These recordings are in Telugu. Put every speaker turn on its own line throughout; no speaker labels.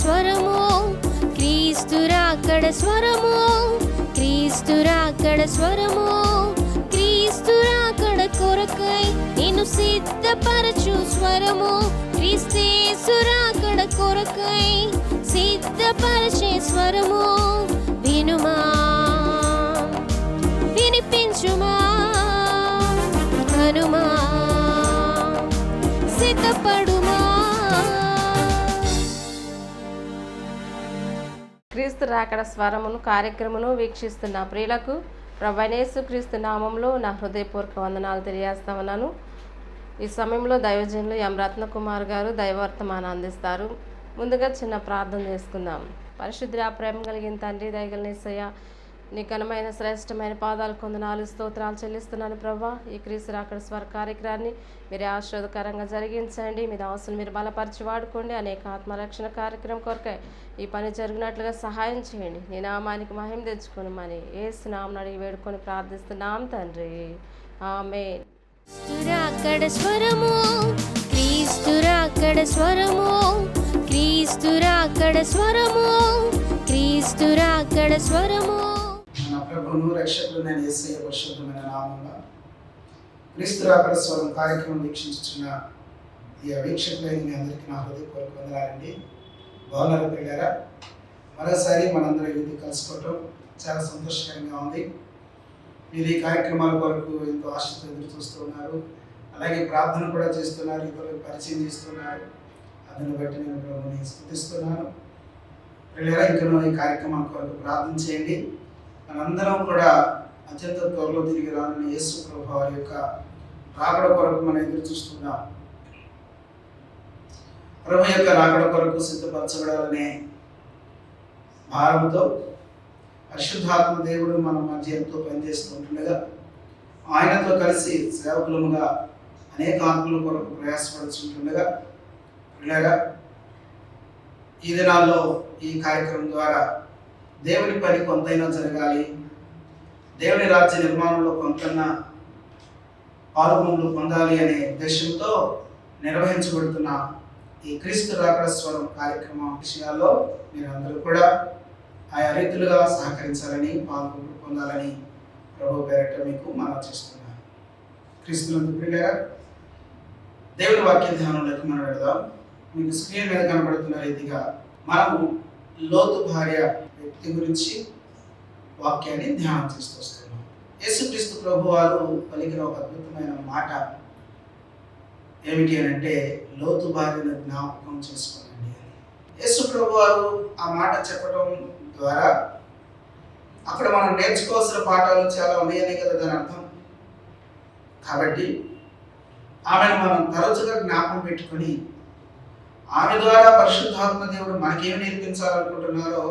స్వరము, క్రీస్తు రాకడ స్వరము, క్రీస్తు రాకడ స్వరము, క్రీస్తు రాకడ కొరకై నిన్ను సిద్ధపరచు స్వరము, క్రీస్తేసు రాకడ కొరకై సిద్ధపరచే స్వరము. వినుమా, వినిపించుమా, కనుమా, సిద్ధపడుమా.
క్రీస్తు రాకడ స్వరమును కార్యక్రమను వీక్షిస్తున్న ప్రియులకు ప్రభువైన యేసుక్రీస్తు నామంలో నా హృదయపూర్వక వందనాలు తెలియజేస్తా ఉన్నాను. ఈ సమయంలో దైవజనులు ఎం రత్నకుమార్ గారు దైవవర్తమానం అందిస్తారు. ముందుగా చిన్న ప్రార్థన చేసుకుందాం. పరిశుద్ధ ప్రేమ కలిగిన తండ్రి, దయగల యేసయ్య, నీ ఘనమైన శ్రేష్టమైన పాదాలు కొందనాలు స్తోత్రాలు చెల్లిస్తున్నాను ప్రభా. ఈ క్రీస్తు రాకడ స్వర కార్యక్రమాన్ని మీరే ఆశీర్వాదకరంగా జరిగించండి. మీ దాసులు మీరు బలపరిచి వాడుకోండి. అనేక ఆత్మరక్షణ కార్యక్రమం కొరకై ఈ పని జరిగినట్లుగా సహాయం చేయండి. నీ నామానికి మహిమ తెచ్చుకొని మని యేసు నామమున అడిగి వేడుకొని ప్రార్థిస్తున్నాం తండ్రి, ఆమేన్.
రాకడ స్వరము, క్రీస్తు రాకడ స్వరము, క్రీస్తు రాకడ స్వరము, క్రీస్తు రాకడ స్వరము.
మన ప్రభువును రక్షకుడైన యేసయ్య పరిశుద్ధమైన నామమున క్రీస్తు రాకడ స్వరం కార్యక్రమం వీక్షించుచున్న ఈ వీక్షకులైన మీ అందరికీ నా హృదయపూర్వక వందనాలండి. బాగున్నారు పిల్లరా? మరోసారి మనందరం ఇది కలుసుకోవటం చాలా సంతోషకరంగా ఉంది. మీరు ఈ కార్యక్రమాల కొరకు ఎంతో ఆశతో ఎదురు చూస్తున్నారు, అలాగే ప్రార్థన కూడా చేస్తున్నారు, ఇతరులకు పరిచయం చేస్తున్నారు. అందుని బట్టి నేను ప్రభువుని స్తుతిస్తున్నాను. పిల్లరా, ఇంకా ఈ కార్యక్రమాల కొరకు ప్రార్థన చేయండి. మనందరం కూడా అత్యంత త్వరలో తిరిగి రానున్న యేసు ప్రభు వారి యొక్క రాకడ కొరకు మనం ఎదురు చూస్తున్నాం. ప్రభు యొక్క రాకడ కొరకు సిద్ధపరచబడాలనే భారంతో పరిశుద్ధాత్మ దేవుడు మన మధ్య ఎంతో పనిచేస్తుండగా ఆయనతో కలిసి సేవకులముగా అనేక ఆత్మల కొరకు ప్రయాసపడుతుండగా పిల్లగా ఈ దినాల్లో ఈ కార్యక్రమం ద్వారా దేవుని పని కొంతైనా జరగాలి, దేవుని రాజ్య నిర్మాణంలో కొంతన్నా పాల్గొనలు పొందాలి అనే ఉద్దేశంతో నిర్వహించబడుతున్న ఈ క్రీస్తు రాకడ స్వరం కార్యక్రమం విషయాల్లో మీరందరూ కూడా ఆయా రీతులుగా సహకరించాలని, పాల్గొనలు పొందాలని ప్రభు పేరట మీకు మనవి చేస్తున్నాను. క్రీస్తునందు ప్రియులారా, దేవుని వాక్య ధ్యానంలోకి మనం వెళదాం. మీకు స్క్రీన్ మీద కనబడుతున్న రీతిగా మనము లోతు భార్య వ్యక్తి గురించి వాక్యాన్ని ధ్యానం చేస్తూ వస్తున్నాం. యేసుక్రీస్తు ప్రభు వారు పలికిన ఒక అద్భుతమైన మాట ఏమిటి అని అంటే, లోతు భార్యను జ్ఞాపకం చేసుకోనండి అని. యేసు ప్రభు వారు ఆ మాట చెప్పడం ద్వారా అక్కడ మనం నేర్చుకోవాల్సిన పాఠాలు చాలా ఉన్నాయని కదా దాని అర్థం. కాబట్టి ఆమెను మనం తరచుగా జ్ఞాపకం పెట్టుకొని ఆమె ద్వారా పరిశుద్ధాత్మ దేవుడు మనకేమి నేర్పించాలనుకుంటున్నారో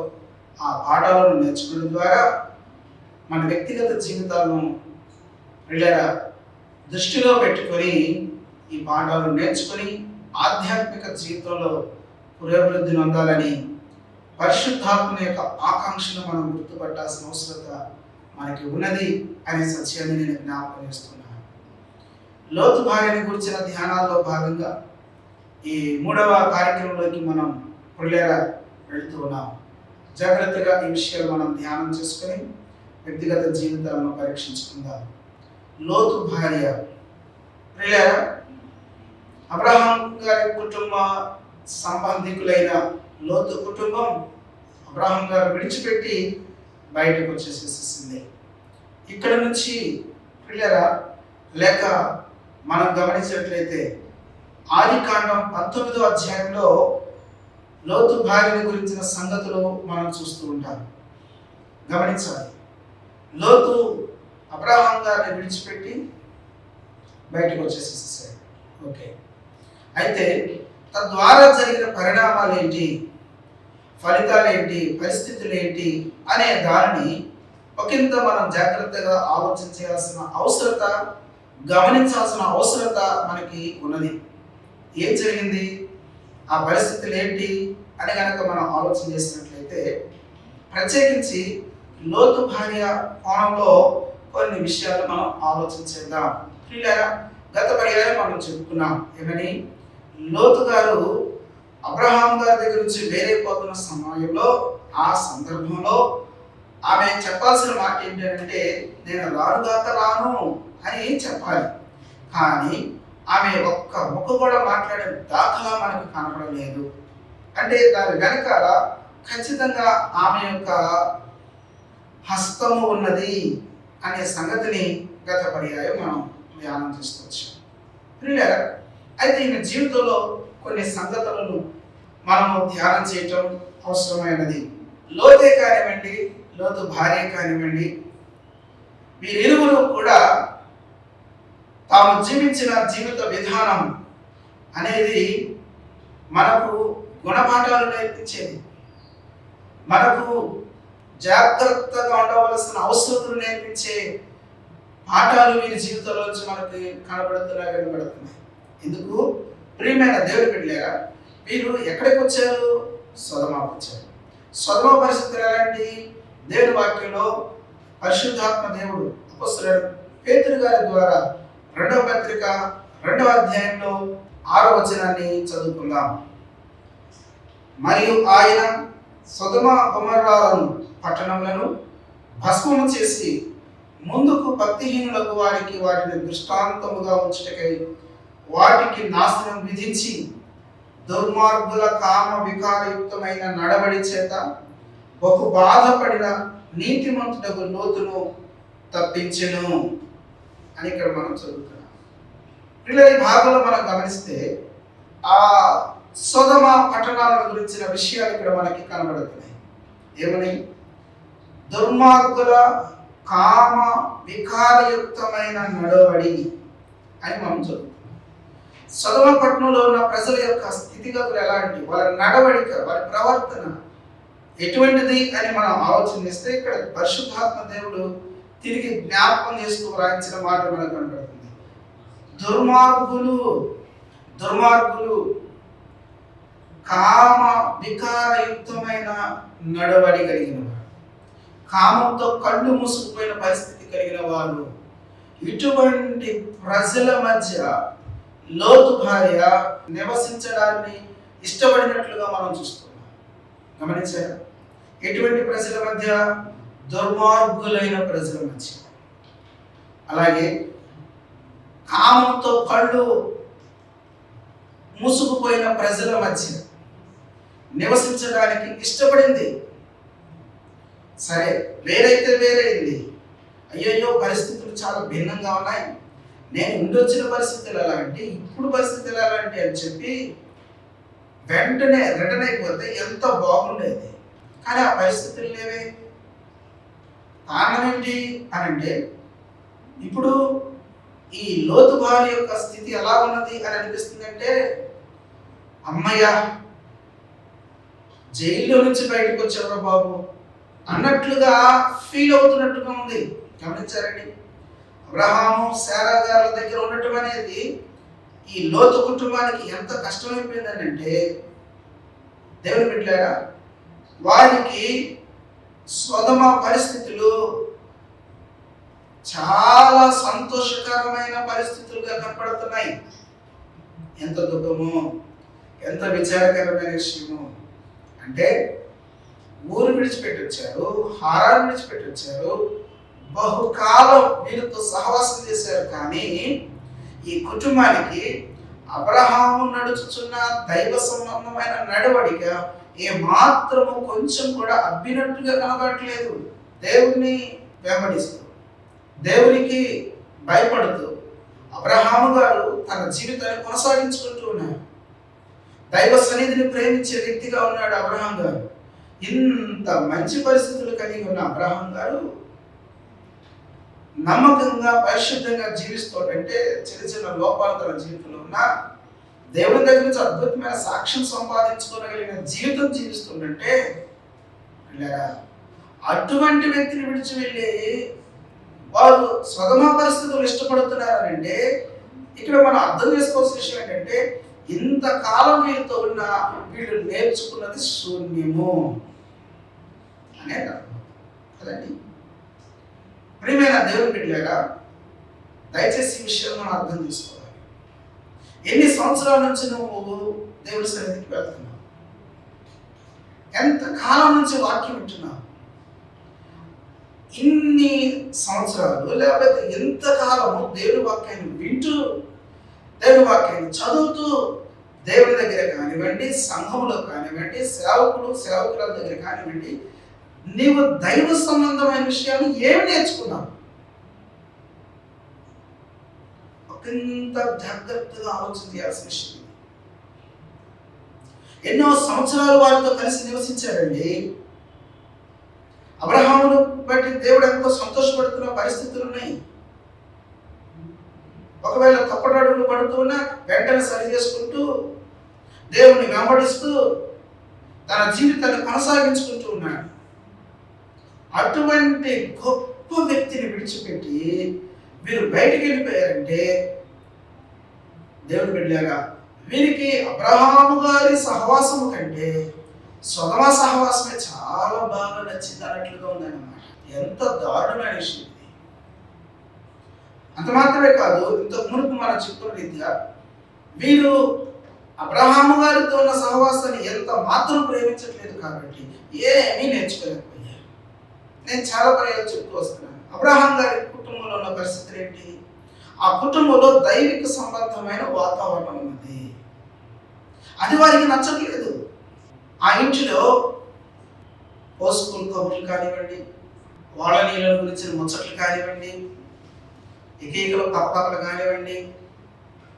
ఆ పాఠాలను నేర్చుకోవడం ద్వారా మన వ్యక్తిగత జీవితాలను పిల్లల దృష్టిలో పెట్టుకొని ఈ పాఠాలను నేర్చుకొని ఆధ్యాత్మిక జీవితంలో పురోభివృద్ధిని పొందాలని పరిశుద్ధాత్మ యొక్క ఆకాంక్షను మనం గుర్తుపట్టాల్సిన అవసరత మనకి ఉన్నది అనే సత్యాన్ని నేను జ్ఞాపకం చేస్తున్నాను. లోతు భార్యని గురించిన ధ్యానాల్లో భాగంగా ఈ 3వ కార్యక్రమంలోకి మనం పుల్లేరా వెళ్తూ ఉన్నాం. జాగ్రత్తగా ఈ విషయాలు మనం ధ్యానం చేసుకొని వ్యక్తిగత జీవితాలను పరీక్షించుకుందాం. లోతు భార్య పుల్లేరా అబ్రహాం గారి కుటుంబ సంబంధికులైన లోతు కుటుంబం అబ్రహాం గారు విడిచిపెట్టి బయటకు వచ్చేసేసింది. ఇక్కడ నుంచి పిల్లరా లేక మనం గమనించినట్లయితే ఆదికాండం 19వ అధ్యాయంలో లోతు భార్యని గురించిన సంగతులు మనం చూస్తూ ఉంటాం. గమనించాలి, లోతు అబ్రహాం గారిని విడిచిపెట్టి బయటకు వచ్చేసేసాడు. ఓకే, అయితే తద్వారా జరిగిన పరిణామాలు ఏంటి, ఫలితాలు ఏంటి, పరిస్థితులు ఏంటి అనే దానిని ఒకంత మనం జాగ్రత్తగా ఆలోచించాల్సిన అవసరత, గమనించాల్సిన అవసరత మనకి ఉన్నది. ఏం జరిగింది, ఆ పరిస్థితులు ఏంటి అని కనుక మనం ఆలోచన చేసినట్లయితే ప్రత్యేకించి లోతు భార్య కోణంలో కొన్ని విషయాలు మనం ఆలోచించేద్దాం. గత పర్యాయం మనం చెప్పుకున్నాం ఏమని, లోతు గారు అబ్రహాం గారి దగ్గర నుంచి వేరైపోతున్న సమయంలో, ఆ సందర్భంలో ఆమె చెప్పాల్సిన మాట ఏంటంటే, నేను రానుగాక రాను అని చెప్పాలి. కానీ ఆమె ఒక్క ముక్క కూడా మాట్లాడే దాఖలా మనకు కనపడలేదు. అంటే దాని వెనకాల ఖచ్చితంగా ఆమె యొక్క హస్తము ఉన్నది అనే సంగతిని గత పర్యాయం మనం ధ్యానం చేసుకోవచ్చు. ప్రియులారా, అయితే ఈమె జీవితంలో కొన్ని సంగతులను మనము ధ్యానం చేయటం అవసరమైనది. లోతే కానివ్వండి, లోతు భార్య కానివ్వండి, వీరిరువురు కూడా తాము జీవించిన జీవిత విధానం అనేది మనకు గుణపాఠాలు నేర్పించేది, మనకు జాగ్రత్తగా ఉండవలసిన అవసరతలు నేర్పించే పాఠాలు వీరి జీవితంలో నుంచి మనకి కనబడుతున్నాయి. ఎందుకు? ప్రియమైన దేవుడి బిడ్డలారా, వీరు ఎక్కడికి వచ్చారు? సొదొమకు వచ్చారు. సొదొమ పరిస్థితులు ఎలాంటి? దేవుని వాక్యంలో పరిశుద్ధాత్మ దేవుడు అపొస్తలుడైన పేతురు గారి ద్వారా 2వ పత్రిక 2వ అధ్యాయంలో 6వ వచనాన్ని చదువుకుందాం. మరియు ఆయన సొదొమ గొమొర్రాలను పట్టణములను భస్మము చేసి ముందుకు భక్తిహీనులకు వారికి వాటిని దృష్టాంతముగా ఉంచుటకై వాటికి నాశనం విధించి దుర్మార్గుల కామ వికారయుక్తమైన నడవడి చేత బహు బాధపడిన నీతిమంతుడకు లోతును తప్పించెను అని ఇక్కడ మనం చదువుతున్నాం. పిల్లల ఈ భాగంలో మనం గమనిస్తే ఆ సొదొమ పట్టణాల గురించిన విషయాలు ఇక్కడ మనకి కనబడుతున్నాయి. ఏమని? దుర్మార్గుల కామ వికారయుక్తమైన నడవడి అని మనం చదువుతున్నాం. సొదొమ పట్టణంలో ఉన్న ప్రజల యొక్క స్థితిగతులు ఎలాంటి, వాళ్ళ నడవడిక, వారి ప్రవర్తన ఎటువంటిది అని మనం ఆలోచన చేస్తే ఇక్కడ పరిశుద్ధాత్మ దేవుడు తిరిగి జ్ఞాపకం చేస్తూ వ్రాయించిన మాట మనకు కనబడుతుంది. దుర్మార్గులు కామ వికారయుక్తమైన నడవడి కలిగిన వారు, కామంతో కళ్ళు మూసుకుపోయిన పరిస్థితి కలిగిన వారు. ఇటువంటి ప్రజల మధ్య లోతు భార్య నివసించడాన్ని ఇష్టపడినట్లుగా మనం చూస్తున్నాం. గమనించారా? ఎటువంటి ప్రజల మధ్య? దుర్మార్గులైన ప్రజల మధ్య. అలాగే కామంతో కళ్ళు మూసుకుపోయిన ప్రజల మధ్య నివసించడానికి ఇష్టపడింది. సరే, వేరైతే వేరైంది. అయ్యయ్యో, పరిస్థితులు చాలా భిన్నంగా ఉన్నాయి, నేను ఉండొచ్చిన పరిస్థితులు ఎలాంటి, ఇప్పుడు పరిస్థితులు ఎలాంటి అని చెప్పి వెంటనే రిటర్న్ అయిపోతే ఎంత బాగుండేది. కానీ ఆ పరిస్థితులు లేవే. కారణం ఏంటి అని అంటే, ఇప్పుడు ఈ లోతు భార్య యొక్క స్థితి ఎలా ఉన్నది అని అనిపిస్తుందంటే, అమ్మయ్య జైల్లో నుంచి బయటకు వచ్చారా బాబు అన్నట్లుగా ఫీల్ అవుతున్నట్టుగా ఉంది. గమనించారండి? అబ్రహాము శారా గారి దగ్గర ఉండటం అనేది ఈ లోతు కుటుంబానికి ఎంత కష్టమైపోయిందని అంటే, దేవుని బిడ్డలారా, వారికి సొదొమ పరిస్థితులు చాలా సంతోషకరమైన పరిస్థితులుగా కనపడుతున్నాయి. ఎంత దుఃఖము, ఎంత విచారకరమైన విషయము అంటే, ఊరు విడిచిపెట్టి వచ్చారు, హారాన్ని విడిచిపెట్టి వచ్చారు, బహుకాలం వీరితో సహవాసం చేశారు. కానీ ఈ కుటుంబానికి అబ్రహాము నడుచుచున్న దైవ సంబంధమైన నడవడిక ఏ మాత్రము కొంచెం కూడా అబ్బినట్టుగా కనబడట్లేదు. దేవుణ్ణి వెంబడిస్తూ, దేవునికి భయపడుతూ అబ్రహాము గారు తన జీవితాన్ని కొనసాగించుకుంటూ ఉన్నారు. దైవ సన్నిధిని ప్రేమించే వ్యక్తిగా ఉన్నాడు అబ్రహాం గారు. ఇంత మంచి పరిస్థితులు కలిగి ఉన్న అబ్రహాం గారు నమ్మకంగా పరిశుద్ధంగా జీవిస్తుంటే, చిన్న చిన్న లోపాలు తన జీవితంలో ఉన్న దేవుని దగ్గర నుంచి అద్భుతమైన సాక్ష్యం సంపాదించుకోగలిగిన జీవితం జీవిస్తుంటే, అటువంటి వ్యక్తిని విడిచి వెళ్ళి వారు సొదొమ పరిస్థితులు ఇష్టపడుతున్నారంటే, ఇక్కడ మనం అర్థం చేసుకోవాల్సిన విషయం ఏంటంటే, ఇంతకాలం వీరితో ఉన్న వీళ్ళు నేర్చుకున్నది శూన్యము అనేది అర్థం కదండి. ప్రియమైన దేవుని బిడ్డలారా, దయచేసి ఈ విషయం మనం అర్థం చేసుకోవాలి. ఎన్ని సంవత్సరాల నుంచి నువ్వు దేవుని సన్నిధికి వెళ్తున్నావు? ఎంత కాలం నుంచి వాక్యం వింటున్నావు? ఇన్ని సంవత్సరాలు లేకపోతే ఎంతకాలము దేవుని వాక్యాన్ని వింటూ, దేవుని వాక్యాన్ని చదువుతూ, దేవుని దగ్గర కానివ్వండి, సంఘంలో కానివ్వండి, సేవకుల దగ్గర కానివ్వండి, నీవు దైవ సంబంధమైన విషయాలు ఏమి నేర్చుకున్నావు? ఒకంత జాగ్రత్తగా ఆలోచన చేయాల్సిన విషయం. ఎన్నో సంవత్సరాలు వారితో కలిసి నివసించారండి. అబ్రహామును బట్టి దేవుడు ఎంతో సంతోషపడుతున్న పరిస్థితులు ఉన్నాయి. ఒకవేళ తప్పటడుగులు పడుతున్నా వెంటనే సరి చేసుకుంటూ, దేవుని వెంబడిస్తూ తన జీవితాన్ని కొనసాగించుకుంటూ ఉన్నాడు. అటువంటి గొప్ప వ్యక్తిని విడిచిపెట్టి వీరు బయటికి వెళ్ళిపోయారంటే, దేవుని బిడ్డలారా, వీరికి అబ్రహాము గారి సహవాసము కంటే సొదమ సహవాసమే చాలా బాగా నచ్చింది అన్నట్లుగా ఉందన్నమాట. ఎంత దారుణమైన విషయం ఇది. అంత మాత్రమే కాదు, ఇంతకు మునుపు మనం చెప్పుకున్న రీతిగా వీరు అబ్రహాము గారితో ఉన్న సహవాసాన్ని ఎంత మాత్రం ప్రేమించట్లేదు కాబట్టి ఏమీ నేర్చుకోలేకపోయారు. నేను చాలా పర్యాలు చెప్తూ వస్తున్నాను. అబ్రహాం గారి కుటుంబంలో ఉన్న పరిస్థితులు ఏంటి? ఆ కుటుంబంలో దైవిక సంబంధమైన వాతావరణం ఉన్నది. అది వారికి నచ్చట్లేదు. ఆ ఇంటిలో పోస్కూల్ కబుర్లు కానివ్వండి, వాళ్ళ నీళ్ళ గురించిన ముచ్చట్లు కానివ్వండి, ఎకీకలు పక్కపక్కలు కానివ్వండి,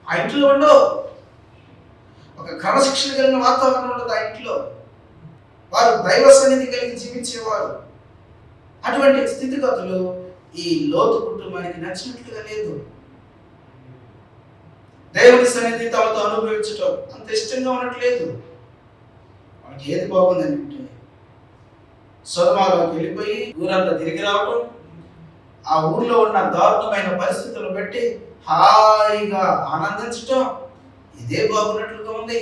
ఆ ఇంట్లో ఉండవు. ఒక క్రమశిక్షణ కలిగిన వాతావరణం ఉండదు ఆ ఇంట్లో. వారు దైవ సన్నిధి కలిగి జీవించేవారు. అటువంటి స్థితిగతులు ఈ లోతు కుటుంబానికి నచ్చినట్లుగా లేదు. దేవుని సన్నిధి తమతో అనుభవించటం అంత ఇష్టంగా ఉన్నట్లేదు. వాళ్ళకి ఏది బాగుందని అంటే, సొదొమలోకి వెళ్ళిపోయి ఊరంతా తిరిగి రావటం, ఆ ఊర్లో ఉన్న దారుణమైన పరిస్థితులను బట్టి హాయిగా ఆనందించటం, ఇదే బాగున్నట్లుగా ఉంది.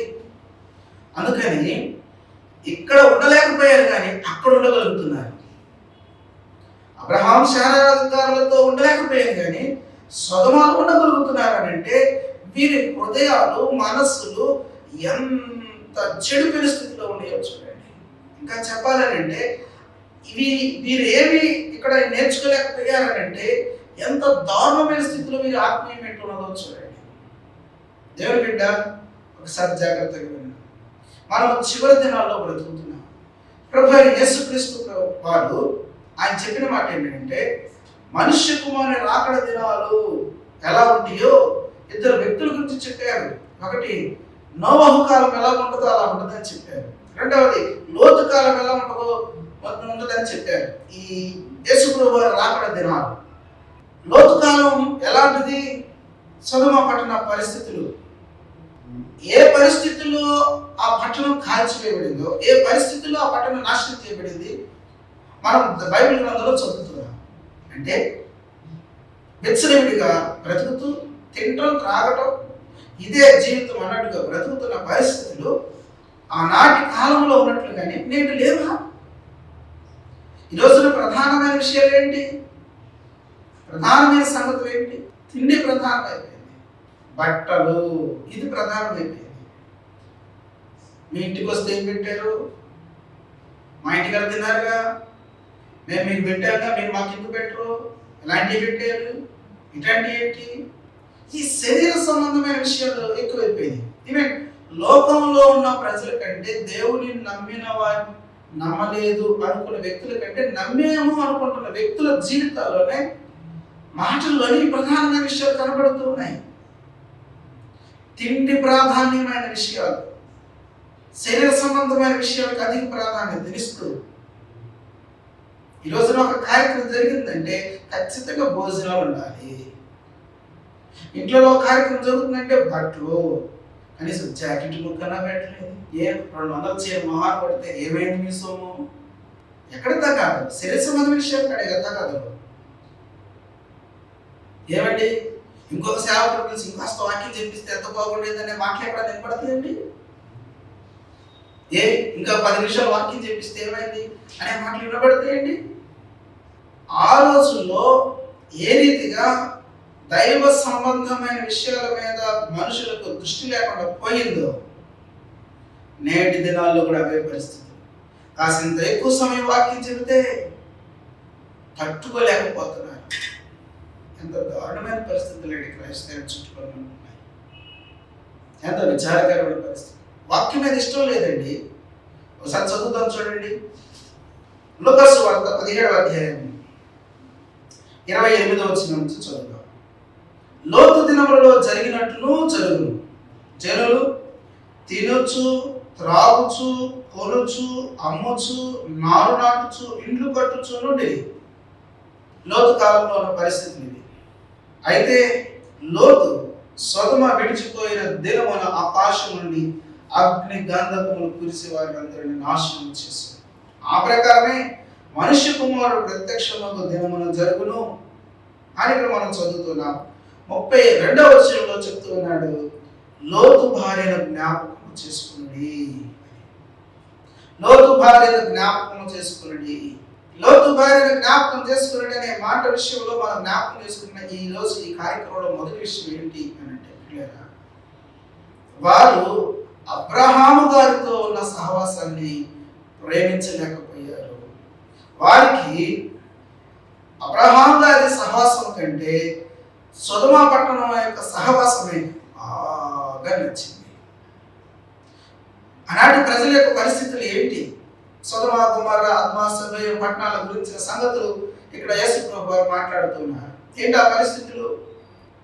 అందుకని ఇక్కడ ఉండలేకపోయారు కానీ అక్కడ ఉండగలుగుతున్నారు. అబ్రహాం శారాగారులతో ఉండలేకపోయారు కానీ సొదొమలో ఉండగలుగుతున్నారు అని అంటే, వీరి హృదయాలు, మనస్సులు ఎంత చెడు పరిస్థితిలో ఉండేవో చూడండి. ఇంకా చెప్పాలనంటే, వీరు ఏమి ఇక్కడ నేర్చుకోలేకపోయారనంటే ఎంత దారుణమైన స్థితిలో వీరి ఆత్మీయం ఏంటి ఉన్నదో చూడండి. దేవుని బిడ్డ, ఒకసారి జాగ్రత్తగా వినండి. మనం చివరి దినాల్లో బ్రతుకుతున్నాం. ప్రభువైన యేసుక్రీస్తు వారు ఆయన చెప్పిన మాట ఏంటంటే, మనుష్య కుమారుని రాకడ దినాలు ఎలా ఉంటాయో ఇద్దరు వ్యక్తుల గురించి చెప్పారు. ఒకటి, నోవహు కాలం ఎలా ఉంటుందో అలా ఉంటుందని చెప్పారు. రెండవది, లోతు కాలం ఎలా ఉంటుందని చెప్పారు. ఈ యేసు ప్రభువు వారి రాకడ దినాలు, లోతు కాలం ఎలాంటిది? సొదొమ పట్టణ పరిస్థితులు, ఏ పరిస్థితుల్లో ఆ పట్టణం కాల్చివేయబడిందో, ఏ పరిస్థితుల్లో ఆ పట్టణం నాశనం చేయబడింది మనం బైబిల్ గ్రంథంలో చదువుతున్నాం. అంటే విచ్చలవిడిగా బ్రతుకుతూ తినటం, త్రాగటం, ఇదే జీవితం అన్నట్టుగా బ్రతుకుతున్న పరిస్థితులు ఆనాటి కాలంలో ఉన్నట్లుగానే నేడు లేవా? ఈ రోజున ప్రధానమైన విషయాలు ఏంటి? ప్రధానమైన సంగతులు ఏంటి? తిండి ప్రధానమైపోయింది, బట్టలు ఇది ప్రధానమైపోయింది. మీ ఇంటికి వస్తే ఏం పెట్టారు? మా ఇంటికి తిన్నారుగా, మేము మీకు పెట్టారుగా, మీరు మాకు ఎందుకు పెట్టరు? ఎలాంటివి పెట్టారు? ఇట్లాంటివి ఏంటి? ఈ శరీర సంబంధమైన విషయాలు ఎక్కువైపోయింది. ఈవెన్ లోకంలో ఉన్న ప్రజల కంటే, దేవుని నమ్మిన వారు నమ్మలేదు అనుకున్న వ్యక్తుల కంటే, నమ్మేమో అనుకుంటున్న వ్యక్తుల జీవితాల్లోనే మాటల్లోని ప్రధానమైన విషయాలు కనబడుతూ ఉన్నాయి. తిండి ప్రాధాన్యమైన విషయాలు, శరీర సంబంధమైన విషయాలకు అధిక ప్రాధాన్యత ఇస్తూ, ఈ రోజున ఒక కార్యక్రమం జరిగిందంటే ఖచ్చితంగా భోజనాలు ఉండాలి. ఇంట్లో ఒక కార్యక్రమం జరుగుతుందంటే బట్టలు, కనీసం జాకెట్ ముక్కన్నా పెట్టలేదు. 200 చీర మొహాలు పడితే ఏమైంది మీ సొమ్ము? ఎక్కడ తగ్గదు? శరీర సంబంధమైన విషయాలు కడే కదా తగ్గదు. ఏమండి, ఇంకొక సేవకుడు కలిసి ఇంకొక వాక్యం చెప్పిస్తే ఎంత బాగుండేదనే మాటలు ఎక్కడ నిలబడతాయండి? ఇంకా 10 నిమిషాలు వాక్యం చెప్పిస్తే ఏమైంది అనే మాటలు వినబడతాయండి? ఆ రోజుల్లో ఏ రీతిగా దైవ సంబంధమైన విషయాల మీద మనుషులకు దృష్టి లేకుండా పోయిందో, నేటి దినాల్లో కూడా అవే పరిస్థితి. కాసింత ఎక్కువ సమయం వాక్యం చెబితే తట్టుకోలేకపోతున్నారు. ఎంత దారుణమైన పరిస్థితులు అండి క్రైస్తవ చుట్టుపక్కల ఉన్నాయి. ఎంత విచారకరమైన పరిస్థితి. వాక్యం మీద ఇష్టం లేదండి. ఒకసారి చదువుతాం చూడండి. లూకా సువార్త 17వ అధ్యాయం 28వ వచనం నుంచి చదువుతాం. లోతు దినములలో జరిగినట్లు జరుగును. జనులు తినొచ్చు, త్రాగుచు, కొనుచు, అమ్ముచు, నారు నాటుచు, ఇండ్లు కట్టుచు నుండి. లోతు కాలంలో ఉన్న పరిస్థితులు ఇవి. అయితే లోతు సొదమ విడిచిపోయిన దినమున ఆకాశం నుండి అగ్ని గంధకములు కురిసి వారి అందరిని నాశనం చేశారు. ఆ ప్రకారమే మనుష్య కుమారుడు ప్రత్యక్షమగు దినమున జరుగును అని ఇక్కడ మనం చదువుతున్నాం. 32వ వచనంలో చెప్తూ ఉన్నాడు, లోతు భార్యను జ్ఞాపకం చేసుకున్నది. లోతు భార్యను జ్ఞాపకం చేసుకున్నది. లోతు భార్యను జ్ఞాపకం చేసుకున్నది అనే మాట విషయంలో మనం జ్ఞాపకం చేసుకున్న ఈ రోజు ఈ కార్యక్రమంలో మొదటి విషయం ఏంటి అని అంటే, వారు అబ్రహాము గారితో ఉన్న సహవాసాన్ని ప్రేమించలేకపోయారు. వారికి అబ్రహాము గారి సహవాసం కంటే సొదొమ పట్టణం యొక్క సహవాసమే బాగా నచ్చింది. ఆనాటి ప్రజల యొక్క పరిస్థితులు ఏంటి? సొదొమ గొమొర్రా అద్మా సొదొమ పట్టణాల గురించిన సంగతులు ఇక్కడ యేసు ప్రభువు వారు మాట్లాడుతున్నారు. ఏంటి ఆ పరిస్థితులు?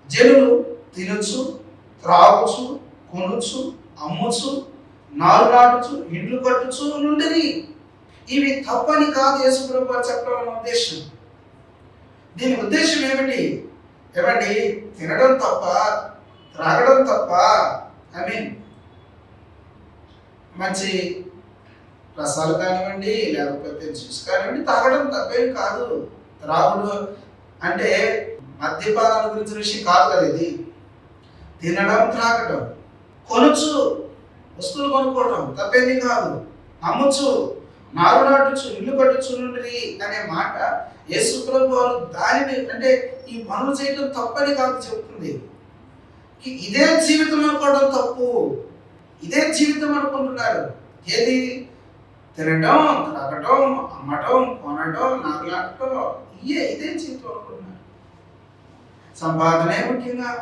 జనులు తినొచ్చు, త్రాగుచు, కొనుచు, అమ్ముచు, నారు నాటుచు, ఇండ్లు కట్టుచు నుండిరి. ఇవి తప్పని కాదు యేసు ప్రభువు వారు చెప్పడం ఉద్దేశం. దీని ఉద్దేశం ఏమిటి? ఏమండి, తినడం తప్ప, త్రాగడం తప్ప, మంచి రసాలు కానివ్వండి, లేకపోతే జ్యూస్ కానివ్వండి, తాగడం తప్పేం కాదు. త్రాగుడు అంటే మద్యపానాల గురించిన విషయం కాదు కదా ఇది. తినడం, త్రాగడం, కొనుచు, వస్తువులు కొనుక్కోవడం తప్పేమీ కాదు. అమ్ముచు, నారు నాటుచు, ఇల్లు కట్టుచు నుండి అనే మాట యేసు ప్రభువు వారు దానిని అంటే ఈ పనులు చేయడం తప్పని కాదు చెబుతుంది. ఇదే జీవితం అనుకోవడం తప్పు. ఇదే జీవితం అనుకుంటున్నారు. ఏది? తినడం, త్రాగడం, అమ్మటం, కొనడం, నారు నాటడం, ఇదే జీవితం అనుకుంటున్నారు. సంపాదనే ముఖ్యంగా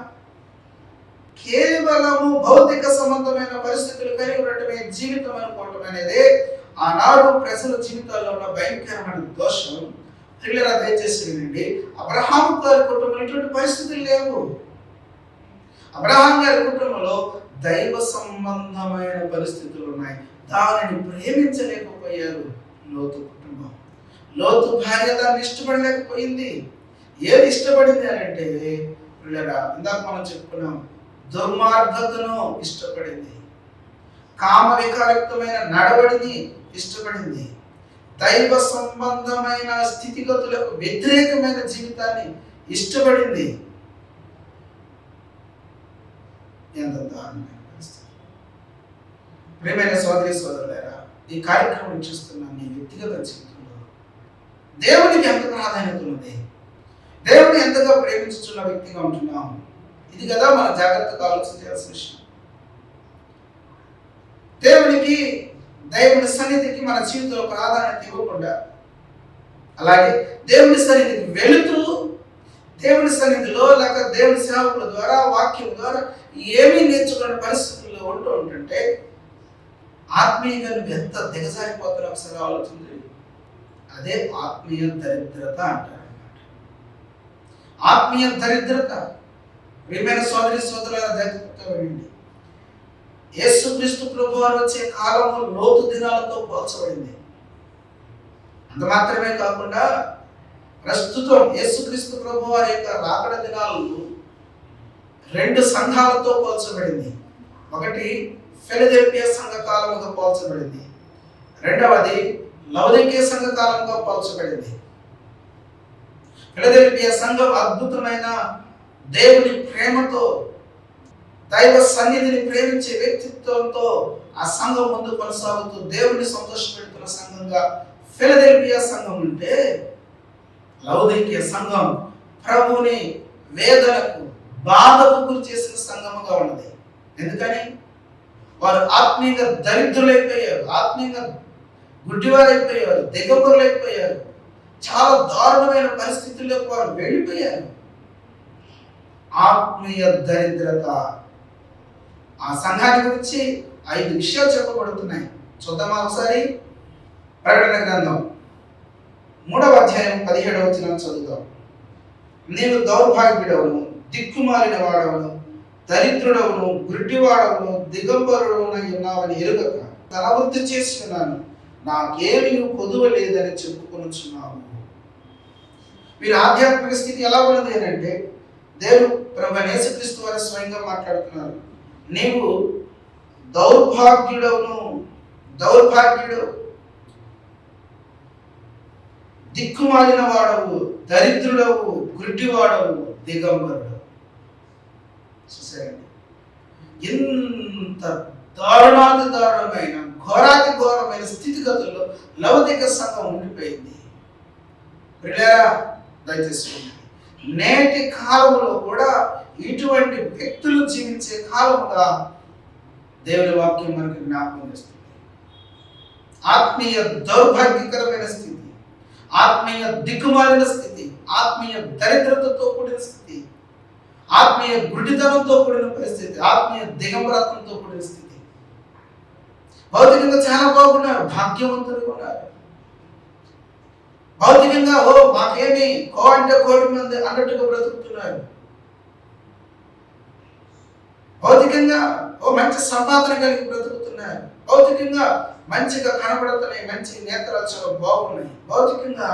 కేవలము భౌతిక సంబంధమైన పరిస్థితులు కలిగి ఉండటమే జీవితం అనుకోవటం అనేది ఆనాడు ప్రజల జీవితాల్లో ఉన్న భయంకరమైన దోషం. పిల్లలు దయచేసి అబ్రహాము గారి కుటుంబంలో ఇటువంటి పరిస్థితులు లేవు. అబ్రహాం గారి కుటుంబంలో దైవ సంబంధమైన పరిస్థితులు ఉన్నాయి. దానిని ప్రేమించలేకపోయారు లోతు కుటుంబం. లోతు భార్య దాన్ని ఇష్టపడలేకపోయింది. ఏది ఇష్టపడింది అని అంటే పిల్లరా, ఇందాక మనం చెప్పుకున్నాం, దుర్మార్గతను ఇష్టపడింది, కామ వికారయుక్తమైన నడవడిని ఇష్టపడింది, దైవ సంబంధమైన స్థితిగతులకు వ్యతిరేకమైన జీవితాన్ని ఇష్టపడింది. ఎంత దారుణమైన పరిస్థితి. ప్రియమైన సోదరి సోదరులారా, ఈ కార్యక్రమం చూస్తున్న మీ వ్యక్తిగత జీవితంలో దేవునికి ఎంత ప్రాధాన్యత ఉన్నది, దేవుని ఎంతగా ప్రేమించుతున్న వ్యక్తిగా ఉంటున్నాము, ఇది కదా మనం జాగ్రత్తగా ఆలోచన చేయాల్సిన విషయం. దేవుని సన్నిధికి మన జీవితంలో ప్రాధాన్యత ఇవ్వకుండా, అలాగే దేవుని సన్నిధికి వెళుతూ దేవుని సన్నిధిలో లేక దేవుని సేవకుల ద్వారా వాక్యం ద్వారా ఏమీ నేర్చుకునే పరిస్థితుల్లో ఉంటుంటే ఆత్మీయంగా నువ్వు ఎంత దిగజారిపోతారో ఒకసారి ఆలోచించండి. అదే ఆత్మీయ దరిద్రత అంటారు అన్నమాట. ఆత్మీయ దరిద్రత. ప్రియమైన సోదరి సోదరులారా, జాగ్రత్తగా వినండి. యేసుక్రీస్తు ప్రభువు వారు వచ్చే కాలము లోతు దినాలతో పోల్చబడింది. అంత మాత్రమే కాకుండా ప్రస్తుతం యేసుక్రీస్తు ప్రభువు వారి యొక్క రాకడ దినాలు 2 సంఘాలతో పోల్చబడింది. ఒకటి ఫిలదెల్ఫియా సంఘ కాలముగా పోల్చబడింది, రెండవది లవొదికీయ సంఘ కాలంగా పోల్చబడింది. ఫిలదెల్ఫియా సంఘం అద్భుతమైన దేవుని ప్రేమతో, దైవ సన్నిధిని ప్రేమించే వ్యక్తిత్వంతో ఆ సంఘం ముందు కొనసాగుతూ దేవుని సంతోషపెడుతున్న సంఘంగా ఫిలదెల్ఫియా సంఘం ఉంటే, లవొదికీయ సంఘం ప్రభువుని వేదనకు, బాధకు గురి చేసిన సంఘముగా ఉన్నది. ఎందుకని? వారు ఆత్మీయంగా దరిద్రులైపోయారు, ఆత్మీయంగా గుడ్డివారైపోయారు, దిగంబరులైపోయారు. చాలా దారుణమైన పరిస్థితుల్లోకి వారు వెళ్ళిపోయారు. ఆత్మీయ దరిద్రత. ఆ సంఘాన్ని గురించి 5 విషయాలు చెప్పబడుతున్నాయి. చూద్దామా ఒకసారి? ప్రకటన గ్రంథం 3వ అధ్యాయం 17వ వచనం చదువుదాం. నీవు దౌర్భాగ్యుడవును, దిక్కుమాలిన వాడవును, దరిద్రుడవును, గుడ్డివాడవును, దిగంబరుడవునై ఉన్నావని ఎరుగక తన వృద్ధి చేసి ఉన్నాను, నాకేమీ కొదువ లేదని చెప్పుకొనుచున్నావు. వీరి ఆధ్యాత్మిక స్థితి ఎలా ఉన్నది అంటే, దేవుడు ప్రభువైన యేసుక్రీస్తు వారు స్వయంగా మాట్లాడుతున్నారు. నీవు దౌర్భాగ్యుడవును, దిక్కుమాలిన వాడవు, దరిద్రుడవు, గుడ్డివాడవు, దిగంబరుడు. చూసారండి, ఎంత దారుణమైన ఘోరాతి ఘోరమైన స్థితిగతుల్లో లౌకిక సంఘం ఉండిపోయింది. దయచేసి నేటి కాలంలో కూడా ఇటువంటి వ్యక్తులు జీవించే కాలముగా దేవుని వాక్యం మనకు జ్ఞాపకం చేస్తుంది. ఆత్మీయ దౌర్భాగ్యకరమైన స్థితి, ఆత్మీయ దిక్కుమాలిన స్థితి, ఆత్మీయ దరిద్రతతో కూడిన స్థితి, ఆత్మీయ గుడ్డితనంతో కూడిన పరిస్థితి, ఆత్మీయ దిగంబరత్వంతో కూడిన స్థితి. భౌతికంగా చాలా బాగున్నారు, భాగ్యవంతులుగా ఉన్నారు. భౌతికంగా మాకేమి అంటే 1,00,00,000 మంది అన్నట్టుగా బ్రతుకుతున్నారు. భౌతికంగా మంచి సంపాదన కలిగి బ్రతుకుతున్నారు. భౌతికంగా మంచిగా కనబడుతున్నాయి, మంచి నేత్రాలు చాలా బాగున్నాయి. భౌతికంగా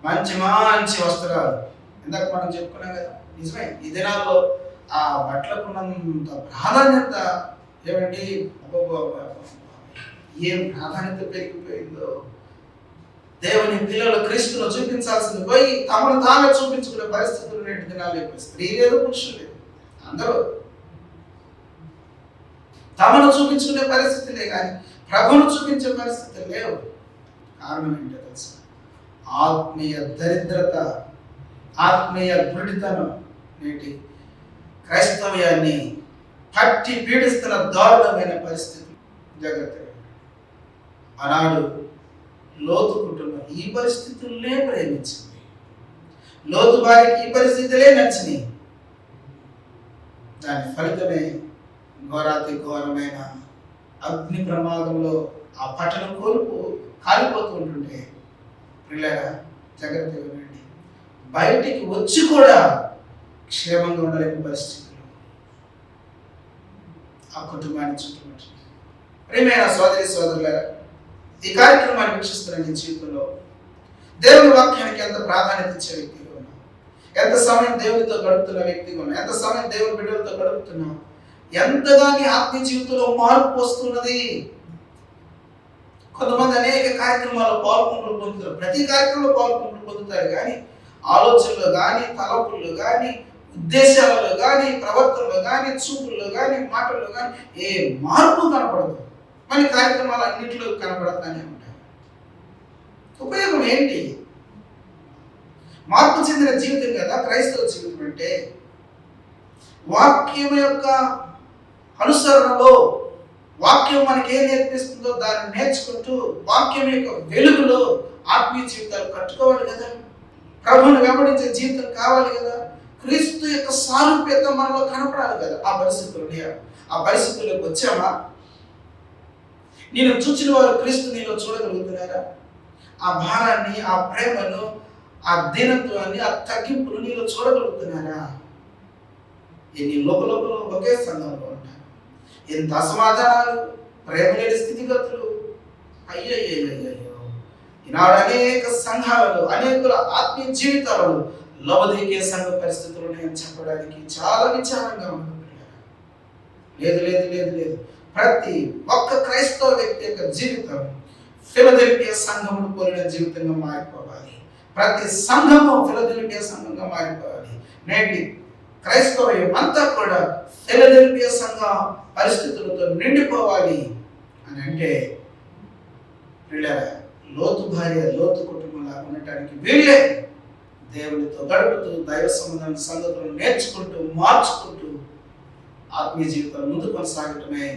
మంచి వస్త్రాలు. ఇందాక మనం చెప్పుకున్నాం కదా, నిజమే. ఈ దినాల్లో ఆ బట్టలకు ఉన్నంత ప్రాధాన్యత ఏమండి, ఏం ప్రాధాన్యత పెరిగిపోయిందో. దేవుని పిల్లలు క్రీస్తును చూపించాల్సింది పోయి తమను తామే చూపించుకునే పరిస్థితులు నేటి దినాలు. స్త్రీ లేదు, పురుషులు లేదు, అందరూ తమను చూపించుకునే పరిస్థితులే కానీ ప్రభువును చూపించే పరిస్థితులు లేవు. కారణం ఏంటో తెలుసా? ఆత్మీయ దరిద్రత, ఆత్మీయ గుడితనం నేటి క్రైస్తవ్యాన్ని పట్టి పీడిస్తున్న దారుణమైన పరిస్థితి. జాగ్రత్తగా. ఆనాడు లోతు కుటుంబం ఈ పరిస్థితులనే ప్రేమించింది. లోతు భార్యకి ఈ పరిస్థితులే నచ్చినాయి. దాని ఫలితమే ఘోరాతి ఘోరమైన అగ్ని ప్రమాదంలో ఆ పట్టణం కాలిపోతూ ఉంటుంటే పిల్లరా జాగ్రత్తగా ఉండండి. బయటికి వచ్చి కూడా క్షేమంగా ఉండలేని పరిస్థితులు ఆ కుటుంబాన్ని చుట్టుముట్టింది. ప్రియమైన సోదరి సోదరులారా, ఈ కార్యక్రమాన్ని వీక్షిస్తున్న నీ జీవితంలో దేవుని వాక్యానికి ఎంత ప్రాధాన్యత ఇచ్చే వ్యక్తిగా ఉన్నావు? ఎంత సమయం దేవునితో గడుపుతున్న వ్యక్తిగా ఉన్నావు? ఎంత సమయం దేవుని బిడ్డలతో గడుపుతున్నావు? ఎంతగా నీ ఆత్మీయ జీవితంలో మార్పు వస్తున్నది? కొంతమంది అనేక కార్యక్రమాల్లో పాల్గొంటూ పొందుతారు. ప్రతి కార్యక్రమంలో పాల్గొంటూ పొందుతారు, కానీ ఆలోచనలో కానీ, తలపుల్లో కానీ, ఉద్దేశాలలో కానీ, ప్రవర్తనలో కానీ, చూపుల్లో కానీ, మాటల్లో కానీ ఏ మార్పు కనపడదు. మన కార్యక్రమాలు అన్నింటిలో కనపడతానే ఉంటాయి. ఉపయోగం ఏంటి? మార్పు చెందిన జీవితం కదా క్రైస్తవ జీవితం అంటే. వాక్యం యొక్క అనుసరణలో వాక్యం మనకి ఏం నేర్పిస్తుందో దాన్ని నేర్చుకుంటూ వాక్యం యొక్క వెలుగులో ఆత్మీయ జీవితాలు కట్టుకోవాలి కదా. ప్రభువుని వెంబడించే జీవితం కావాలి కదా. క్రీస్తు యొక్క సారూప్యత మనలో కనపడాలి కదా. ఆ పరిస్థితుల్లోకి వచ్చామా? నేను చూచిన వారు క్రీస్తు నీలో చూడగలుగుతున్నారా? ఆ భారాన్ని, ఆ ప్రేమను, ఆ దీనత్వాన్ని, ఆ తగ్గింపును నీలో చూడగలుగుతున్నారా? ఎన్ని లోపల ఒకే సంఘంలో ఉంటారు, ఎంత అసమాధానాలు, ప్రేమ లేని స్థితిగతులు. అయ్యయ్యో, ఈనాడు అనేక సంఘాలలో, అనేకుల ఆత్మీయ జీవితాలలో లవదీకే సంఘ పరిస్థితులు నేను చెప్పడానికి చాలా విచారంగా ఉంటుంది. లేదు. ప్రతి ఒక్క క్రైస్తవ వ్యక్తి యొక్క జీవితం ఫిలదెల్ఫియా సంఘమును పోలిన జీవితంగా మారిపోవాలి. ప్రతి సంఘము ఫిలదెల్ఫియా సంఘంగా మారిపోవాలి. నేటి క్రైస్తవ్యం అంతా కూడా ఫిలదెల్ఫియా సంఘ పరిస్థితులతో నిండిపోవాలి అని అంటే లోతు భార్య, లోతు కుటుంబంలా ఉండటానికి వీళ్ళే దేవునితో గడుపుతూ దైవ సంబంధం సంగతులను నేర్చుకుంటూ, మార్చుకుంటూ ఆత్మీయ జీవితం ముందు కొనసాగటమే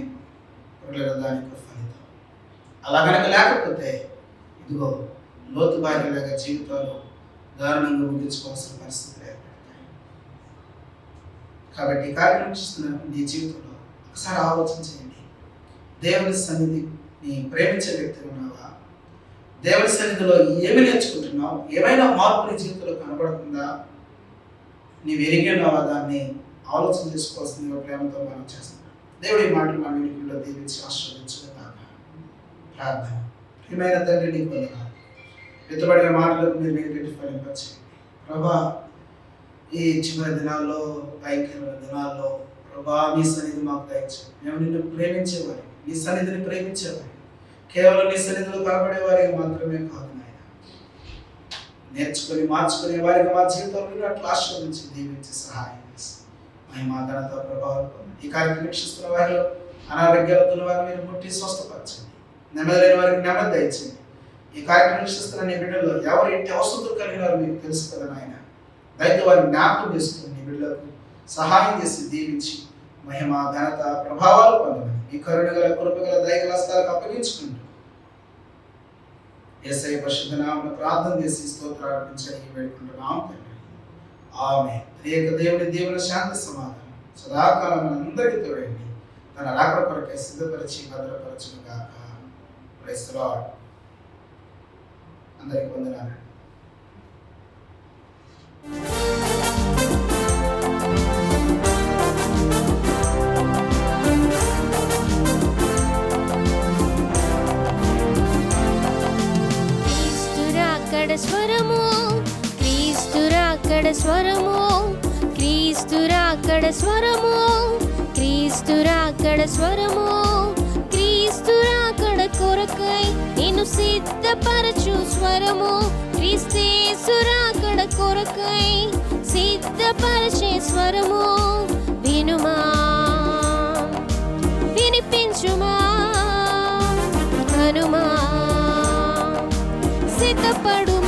దానికి ఫలితం. అలా కనుక లేకపోతే ఇదిగో లోతు భార్యలాగా జీవితాలు దారుణంగా ముగించుకోవాల్సిన పరిస్థితులు ఏర్పడతాయి. కాబట్టి ఈ కార్యక్రమం చూస్తున్న నీ జీవితంలో ఒకసారి ఆలోచన చేయండి. దేవుని సన్నిధిని ప్రేమించే వ్యక్తి ఉన్నావా? దేవుని సన్నిధిలో ఏమి నేర్చుకుంటున్నావు? ఏమైనా మార్పు నీ జీవితంలో కనబడుతుందా? నీవు ఎరిగి ఉన్నావా? దాన్ని ఆలోచన చేసుకోవాల్సిందిగా ప్రేమతో మనం చేస్తున్నాం. దేవుడి మాటలు మన వినికిడిలో దీవించి ఆశీర్వదించుగాక. ప్రార్థన. ప్రియమైన తండ్రి, నీకు వందనాలు. విత్తబడిన మాటలకు మీరు వినికిడి ఫలింపచేయండి ప్రభా. ఈ చివరి దినాల్లో, ఐక్యమైన దినాల్లో ప్రభా, నీ సన్నిధి మాకు దయచేయండి. మేము నిన్ను ప్రేమించేవారి, నీ సన్నిధిని ప్రేమించేవారి, కేవలం నీ సన్నిధిలో కనబడే వారికి మాత్రమే కాదు నాయన, నేర్చుకొని మార్చుకునే వారికి మా జీవితంలో అట్లా ఆశీర్వదించి దీవించి సహాయం చేసి మహిమ ఘనత ప్రభావం ఈ కార్యక్రమం వీక్షిస్తున్న వారిలో అనారోగ్యాలతో వారిని మీరు ముట్టి స్వస్థపరచండి. నెమ్మది లేని వారికి నెమ్మది దయచేయండి. ఈ కార్యక్రమం వీక్షిస్తున్న నీ బిడ్డల్లో ఎవరు ఇంటి అవసరం కలిగినారో మీకు తెలుసు కదా నాయన. దయతో వారిని జ్ఞాపకం చేసుకుని నీ బిడ్డలకు సహాయం చేసి దీవించి మహిమ ఘనత ప్రభావాలు పొందమని మీ కరుణ గల, కృప గల, దయగల హస్తాలకు అప్పగించుకుంటూ యేసయ్య పరిశుద్ధ నామమున ప్రార్థన చేసి స్తోత్రాలు అర్పించడానికి వేడుకుంటున్నాం తండ్రి. ఆమేన్. త్రియేక దేవుని దేవుని శాంతి సమాధానం సదాకాలం మనందరికీ తోడండి. తన రాకడ కొరకై సిద్ధపరిచి భద్రపరచును గాక. Praise the Lord. అందరికీ వందనాలు.
స్వరము క్రీస్తు రాకడ స్వరము, క్రీస్తు రాకడ స్వరము, క్రీస్తు రాకడ స్వరము, క్రీస్తు రాకడ కొరకై నిన్ను సిద్ధపరచు స్వరము, క్రీస్తు రాకడ కొరకై సిద్ధపరచే స్వరము. వినుమా, వినిపించుమా, హనుమా, సిద్ధపడు